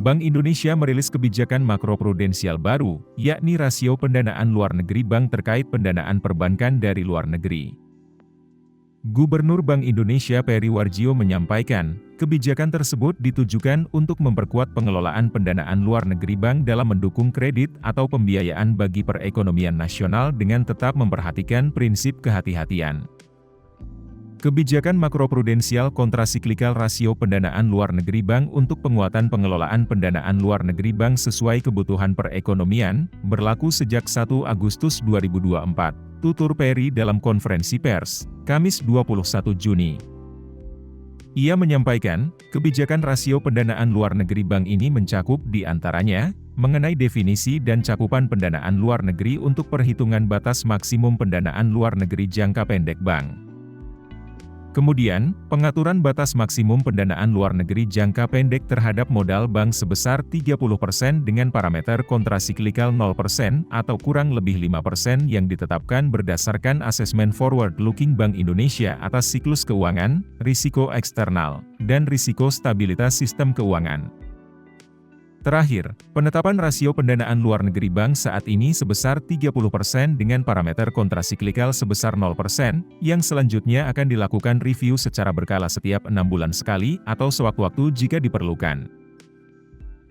Bank Indonesia merilis kebijakan makroprudensial baru, yakni rasio pendanaan luar negeri bank terkait pendanaan perbankan dari luar negeri. Gubernur Bank Indonesia Peri Warjio menyampaikan, kebijakan tersebut ditujukan untuk memperkuat pengelolaan pendanaan luar negeri bank dalam mendukung kredit atau pembiayaan bagi perekonomian nasional dengan tetap memperhatikan prinsip kehati-hatian. Kebijakan makroprudensial kontrasiklikal rasio pendanaan luar negeri bank untuk penguatan pengelolaan pendanaan luar negeri bank sesuai kebutuhan perekonomian, berlaku sejak 1 Agustus 2024, tutur Peri dalam konferensi pers, Kamis 21 Juni. Ia menyampaikan, kebijakan rasio pendanaan luar negeri bank ini mencakup di antaranya, mengenai definisi dan cakupan pendanaan luar negeri untuk perhitungan batas maksimum pendanaan luar negeri jangka pendek bank. Kemudian, pengaturan batas maksimum pendanaan luar negeri jangka pendek terhadap modal bank sebesar 30% dengan parameter kontrasiklikal 0% atau kurang lebih 5% yang ditetapkan berdasarkan asesmen forward-looking Bank Indonesia atas siklus keuangan, risiko eksternal, dan risiko stabilitas sistem keuangan. Terakhir, penetapan rasio pendanaan luar negeri bank saat ini sebesar 30% dengan parameter kontrasiklikal sebesar 0%, yang selanjutnya akan dilakukan review secara berkala setiap 6 bulan sekali atau sewaktu-waktu jika diperlukan.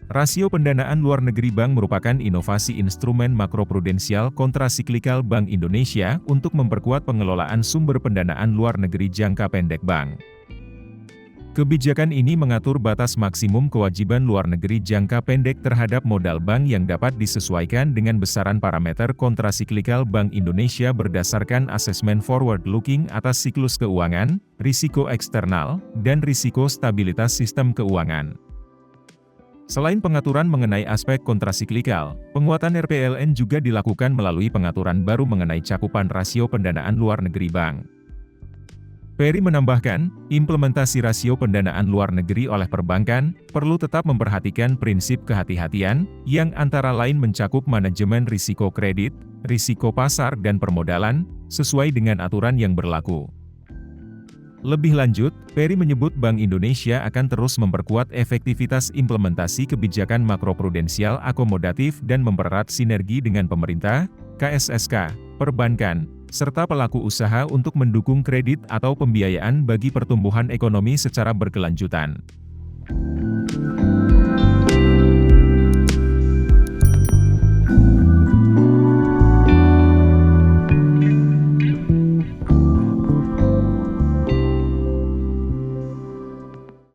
Rasio pendanaan luar negeri bank merupakan inovasi instrumen makroprudensial kontrasiklikal Bank Indonesia untuk memperkuat pengelolaan sumber pendanaan luar negeri jangka pendek bank. Kebijakan ini mengatur batas maksimum kewajiban luar negeri jangka pendek terhadap modal bank yang dapat disesuaikan dengan besaran parameter kontrasiklikal Bank Indonesia berdasarkan asesmen forward-looking atas siklus keuangan, risiko eksternal, dan risiko stabilitas sistem keuangan. Selain pengaturan mengenai aspek kontrasiklikal, penguatan RPLN juga dilakukan melalui pengaturan baru mengenai cakupan rasio pendanaan luar negeri bank. Peri menambahkan, implementasi rasio pendanaan luar negeri oleh perbankan perlu tetap memperhatikan prinsip kehati-hatian, yang antara lain mencakup manajemen risiko kredit, risiko pasar dan permodalan, sesuai dengan aturan yang berlaku. Lebih lanjut, Peri menyebut Bank Indonesia akan terus memperkuat efektivitas implementasi kebijakan makroprudensial akomodatif dan mempererat sinergi dengan pemerintah, KSSK, perbankan, serta pelaku usaha untuk mendukung kredit atau pembiayaan bagi pertumbuhan ekonomi secara berkelanjutan.